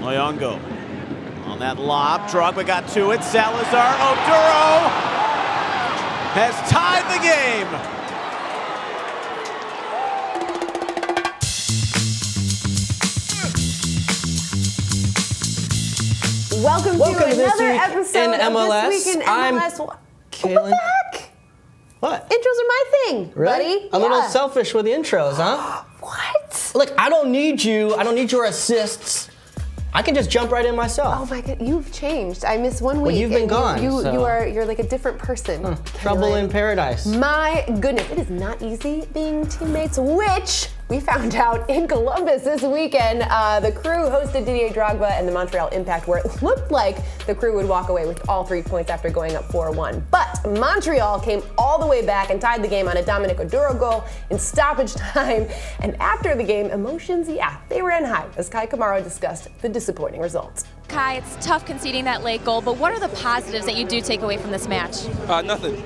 Oyongo on that lob. Drogba got to it. Salazar. Oduro has tied the game. Welcome to another episode in MLS. of This Week in MLS. I'm What Calen. the heck? What? Intros are my thing, Really? buddy. A little Yeah. selfish with the intros, huh? What? Look, I don't need you. I don't need your assists. I can just jump right in myself. Oh my God, you've changed. I missed 1 week. Well, you've been and gone, so- You're like a different person. Trouble Calen. in paradise. My goodness, it is not easy being teammates, which we found out in Columbus this weekend. The Crew hosted Didier Drogba and the Montreal Impact, where it looked like the Crew would walk away with all 3 points after going up 4-1. But Montreal came all the way back and tied the game on a Dominic Oduro goal in stoppage time. And after the game, emotions, they ran high as Kai Kamara discussed the disappointing results. Kai, it's tough conceding that late goal, but what are the positives that you do take away from this match? Nothing.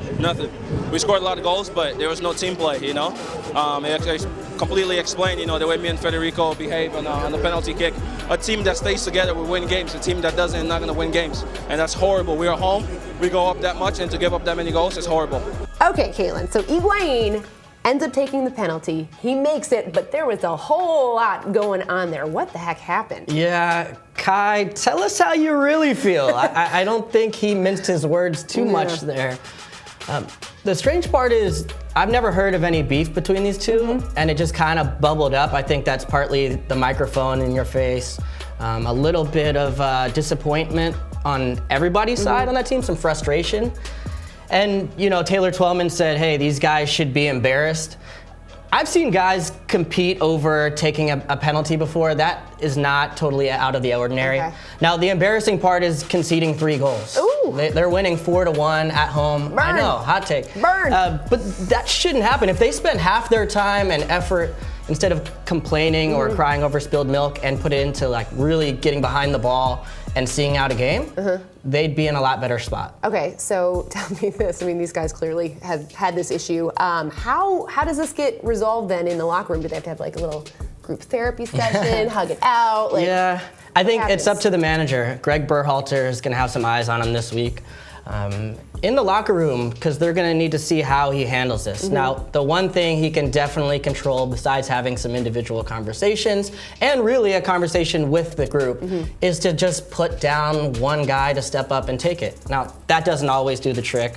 We scored a lot of goals, but there was no team play, you know. It completely explained, the way me and Federico behave on the penalty kick. A team that stays together will win games. A team that doesn't is not going to win games. And that's horrible. We are home. We go up that much, and to give up that many goals is horrible. Okay, Calen, so Higuain ends up taking the penalty. He makes it, but there was a whole lot going on there. What the heck happened? Yeah, Kai, tell us how you really feel. I don't think he minced his words too much there. The strange part is I've never heard of any beef between these two, and it just kind of bubbled up. I think that's partly the microphone in your face, a little bit of disappointment on everybody's side on that team, some frustration. And, Taylor Twellman said, hey, these guys should be embarrassed. I've seen guys compete over taking a penalty before. That is not totally out of the ordinary. Okay. Now, the embarrassing part is conceding 3 goals. Ooh. They're winning 4-1 at home. Burn. I know, hot take. Burn. But that shouldn't happen. If they spend half their time and effort instead of complaining or crying over spilled milk and put it into really getting behind the ball and seeing out a game, they'd be in a lot better spot. Okay, so tell me this. I mean, these guys clearly have had this issue. How does this get resolved then in the locker room? Do they have to have a little group therapy session, hug it out? Yeah, I think it's up happens? to the manager. Greg Berhalter is going to have some eyes on him this week. In the locker room, because they're going to need to see how he handles this. Now, the one thing he can definitely control, besides having some individual conversations, and really a conversation with the group, is to just put down one guy to step up and take it. Now, that doesn't always do the trick,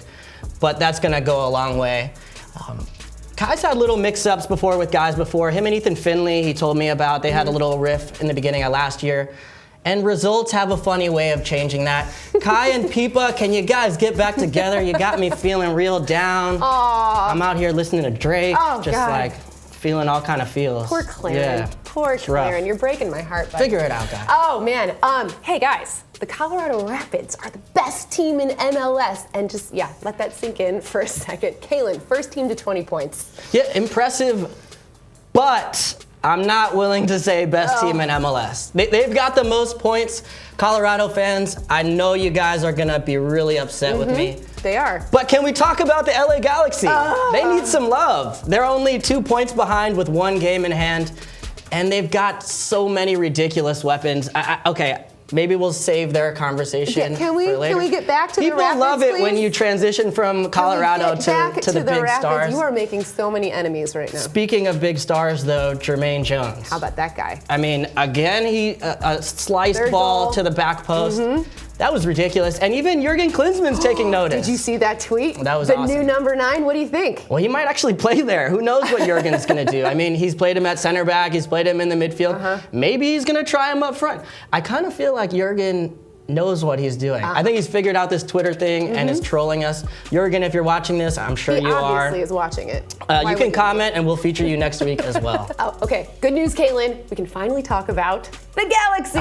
but that's going to go a long way. Kai's had little mix-ups before with guys before. Him and Ethan Finley, he told me about, they had a little riff in the beginning of last year. And results have a funny way of changing that. Kai and Pipa, can you guys get back together? You got me feeling real down. Aww. I'm out here listening to Drake, Oh, just God. Feeling all kind of feels. Poor Claren. Yeah. Poor It's rough. Claren. You're breaking my heart, buddy. Figure it out, guys. Oh, man. Hey, guys. The Colorado Rapids are the best team in MLS. And just, let that sink in for a second. Calen, first team to 20 points. Yeah, impressive, but I'm not willing to say best team in MLS. They've got the most points. Colorado fans, I know you guys are gonna be really upset with me. They are. But can we talk about the LA Galaxy? They need some love. They're only 2 points behind with 1 game in hand, and they've got so many ridiculous weapons. Okay, maybe we'll save their conversation Can we for later. get back to People the Rapids, love it when please? you transition from Colorado Can we get back to the big Rapids? stars. You are making so many enemies right now. Speaking of big stars, though, Jermaine Jones. How about that guy? I mean, again, he a sliced Third ball goal. to the back post. That was ridiculous. And even Jurgen Klinsmann's taking notice. Did you see that tweet? That was the awesome. new number 9. What do you think? Well, he might actually play there. Who knows what Jurgen's going to do? I mean, he's played him at center back. He's played him in the midfield. Maybe he's going to try him up front. I kind of feel like Jurgen knows what he's doing. I think he's figured out this Twitter thing and is trolling us. Jurgen, if you're watching this, I'm sure He you are. obviously is watching it. You Why can wouldn't comment and we'll feature you next week as well. Oh, okay. Good news, Calen. We can finally talk about the Galaxy.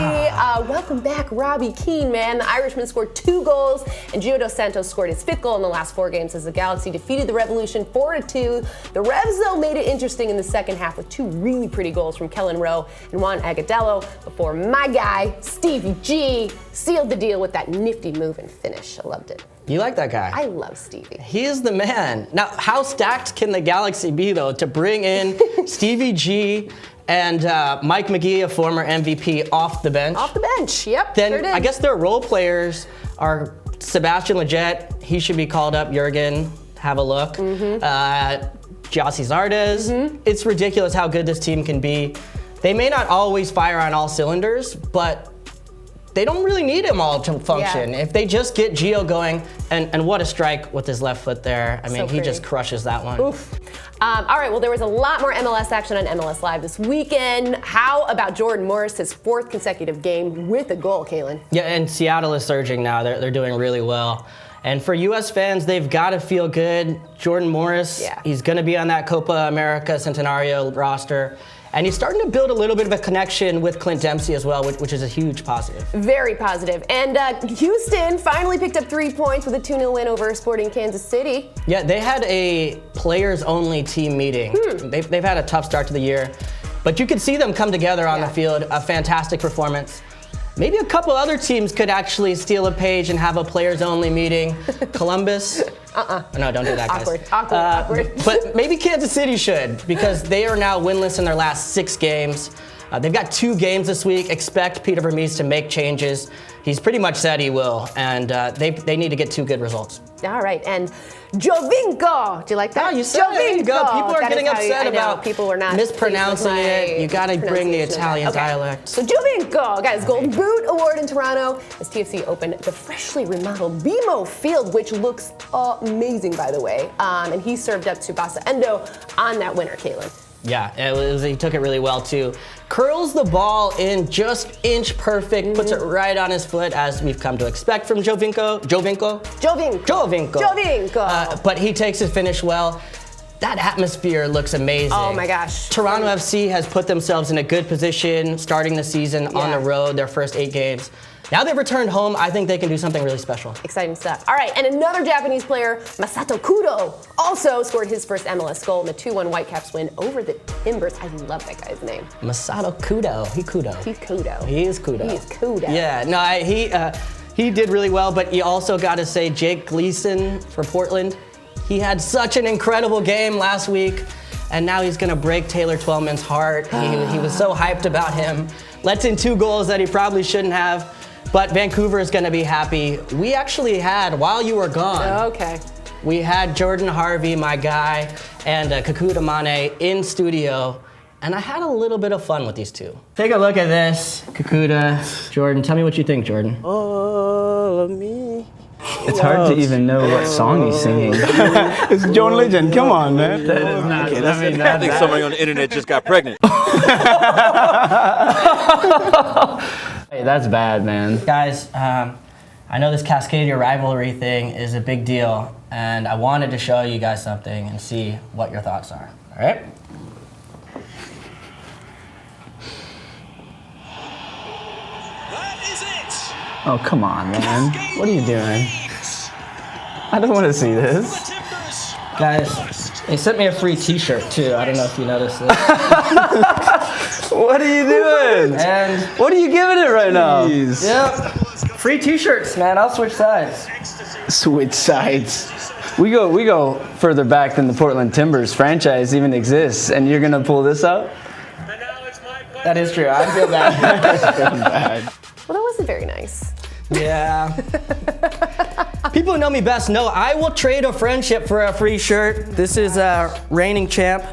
Welcome back, Robbie Keane, man. The Irishman scored 2 goals, and Gio dos Santos scored his 5th goal in the last 4 games as the Galaxy defeated the Revolution 4-2. The Revs, though, made it interesting in the second half with 2 really pretty goals from Kellen Rowe and Juan Agudelo before my guy, Stevie G, sealed the deal with that nifty move and finish. I loved it. You like that guy? I love Stevie. He is the man. Now, how stacked can the Galaxy be, though, to bring in Stevie G And Mike McGee, a former MVP, off the bench. Off the bench, yep. Then sure did. I guess their role players are Sebastian Lletget. He should be called up. Jurgen, have a look. Gyasi Zardes. It's ridiculous how good this team can be. They may not always fire on all cylinders, but they don't really need him all to function. Yeah. If they just get Gio going, and what a strike with his left foot there. I mean, he pretty. just crushes that one. Oof. All right, well, there was a lot more MLS action on MLS Live this weekend. How about Jordan Morris, his 4th consecutive game with a goal, Calen? Yeah, and Seattle is surging now. They're doing really well. And for U.S. fans, they've got to feel good. Jordan Morris, he's going to be on that Copa America Centenario roster. And he's starting to build a little bit of a connection with Clint Dempsey as well, which is a huge positive. Very positive. And Houston finally picked up 3 points with a 2-0 win over Sporting Kansas City. Yeah, they had a players-only team meeting. They've had a tough start to the year, but you could see them come together on the field. A fantastic performance. Maybe a couple other teams could actually steal a page and have a players-only meeting. Columbus. No, don't do that, guys. Awkward. But maybe Kansas City should, because they are now winless in their last 6 games. They've got 2 games this week. Expect Peter Vermees to make changes. He's pretty much said he will, and they need to get 2 good results. All right, and Giovinco. Do you like that? Oh, you said it. There you go. People are getting upset about people were not mispronouncing it. You got to bring the Italian dialect. So Giovinco got his Golden Boot Award in Toronto as TFC opened the freshly remodeled BMO Field, which looks amazing, by the way. And he served up Tsubasa Endo on that winner, Calen. Yeah, he took it really well too. Curls the ball in just inch perfect, puts it right on his foot, as we've come to expect from Giovinco. But he takes his finish well. That atmosphere looks amazing. Oh my gosh. Toronto FC has put themselves in a good position starting the season on the road, their first 8 games. Now they've returned home, I think they can do something really special. Exciting stuff. All right, and another Japanese player, Masato Kudo, also scored his first MLS goal in the 2-1 Whitecaps win over the Timbers. I love that guy's name. Masato Kudo. He's Kudo. He's Kudo. He is Kudo. He is Kudo. Yeah, no, he did really well, but you also got to say Jake Gleason for Portland. He had such an incredible game last week, and now he's going to break Taylor Twellman's heart. He was so hyped about him. Lets in 2 goals that he probably shouldn't have. But Vancouver is going to be happy. We actually had, while you were gone, we had Jordan Harvey, my guy, and Kakuta Mane in studio, and I had a little bit of fun with these 2. Take a look at this, Kakuta, Jordan. Tell me what you think, Jordan. All of me. It's hard to even know what song he's singing. It's John Legend. Come on, man. That is not, I think somebody on the internet just got pregnant. Hey, that's bad, man. Guys, I know this Cascadia rivalry thing is a big deal, and I wanted to show you guys something and see what your thoughts are. All right? That is it. Oh, come on, man. What are you doing? I don't want to see this. Guys, they sent me a free t-shirt, too. I don't know if you noticed this. What are you doing? And what are you giving it right now? Yep. Free t-shirts, man. I'll switch sides. Switch sides. We go further back than the Portland Timbers franchise even exists, and you're gonna pull this out? That is true. I feel bad. Well, that wasn't very nice. Yeah. People who know me best know I will trade a friendship for a free shirt. This is a reigning champ.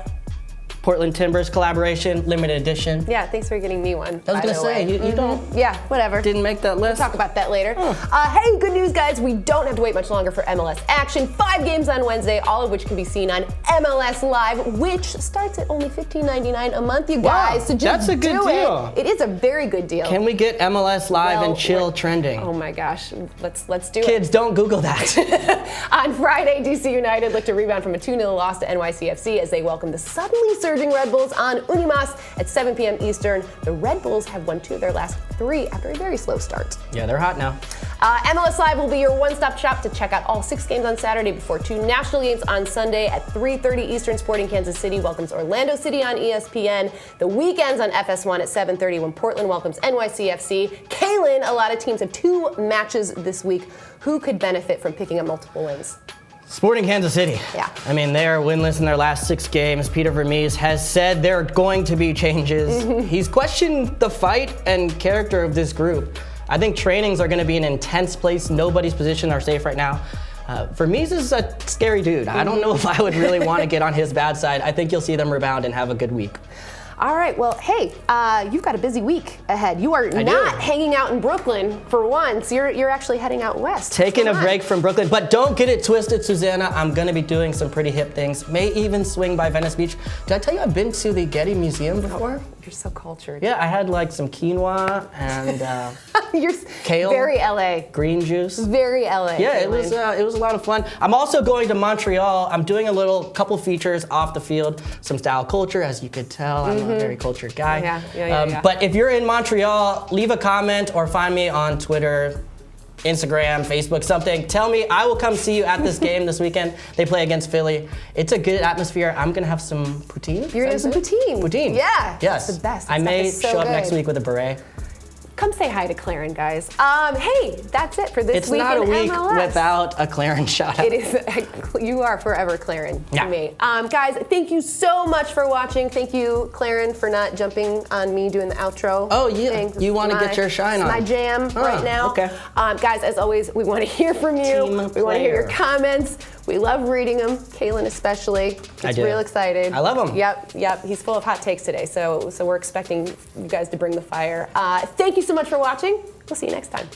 Portland Timbers collaboration, limited edition. Yeah, thanks for getting me one. I was gonna say, you don't. Yeah, whatever. Didn't make that list. We'll talk about that later. Hey, good news, guys. We don't have to wait much longer for MLS action. 5 games on Wednesday, all of which can be seen on MLS Live, which starts at only $15.99 a month, you guys. So just that's a good deal. It is a very good deal. Can we get MLS Live and chill trending? Oh my gosh, let's do it. Kids, don't Google that. On Friday, DC United looked to rebound from a 2-0 loss to NYCFC as they welcomed the suddenly surging Red Bulls on Unimas at 7 p.m. Eastern. The Red Bulls have won 2 of their last 3 after a very slow start. Yeah, they're hot now. MLS Live will be your one-stop shop to check out all 6 games on Saturday before 2 national games on Sunday at 3:30 Eastern. Sporting Kansas City welcomes Orlando City on ESPN. The weekends on FS1 at 7:30 when Portland welcomes NYCFC. Calen, a lot of teams have 2 matches this week. Who could benefit from picking up multiple wins? Sporting Kansas City. Yeah. I mean, they are winless in their last 6 games. Peter Vermees has said there are going to be changes. He's questioned the fight and character of this group. I think trainings are going to be an intense place. Nobody's position are safe right now. Vermees is a scary dude. I don't know if I would really want to get on his bad side. I think you'll see them rebound and have a good week. All right, well, hey, you've got a busy week ahead. You are not hanging out in Brooklyn for once. You're actually heading out west. Taking a break from Brooklyn, but don't get it twisted, Susannah. I'm gonna be doing some pretty hip things. May even swing by Venice Beach. Did I tell you I've been to the Getty Museum before? You're so cultured. Yeah, I had like some quinoa and You're kale. very LA. Green juice. Very LA. Yeah, it was a lot of fun. I'm also going to Montreal. I'm doing a couple features off the field, some style culture, as you could tell. I'm a very cultured guy. Yeah. But if you're in Montreal, leave a comment or find me on Twitter, Instagram, Facebook, something. Tell me, I will come see you at this game this weekend. They play against Philly. It's a good atmosphere. I'm gonna have some poutine. You're gonna have some poutine. Poutine. Yeah. Yes. It's the best. I may so show up good. next week with a beret. Come say hi to Calen, guys. Hey, that's it for this week in MLS. It's not a week without a Calen shout out. It is. You are forever Calen to me. Guys, thank you so much for watching. Thank you, Calen, for not jumping on me doing the outro. Oh, yeah. You want to get your shine on. It's my jam right now. Okay. Guys, as always, we want to hear from you. We want to hear your comments. We love reading them, Calen especially. He's real excited. I love him. Yep. He's full of hot takes today, so we're expecting you guys to bring the fire. Thank you so much for watching. We'll see you next time.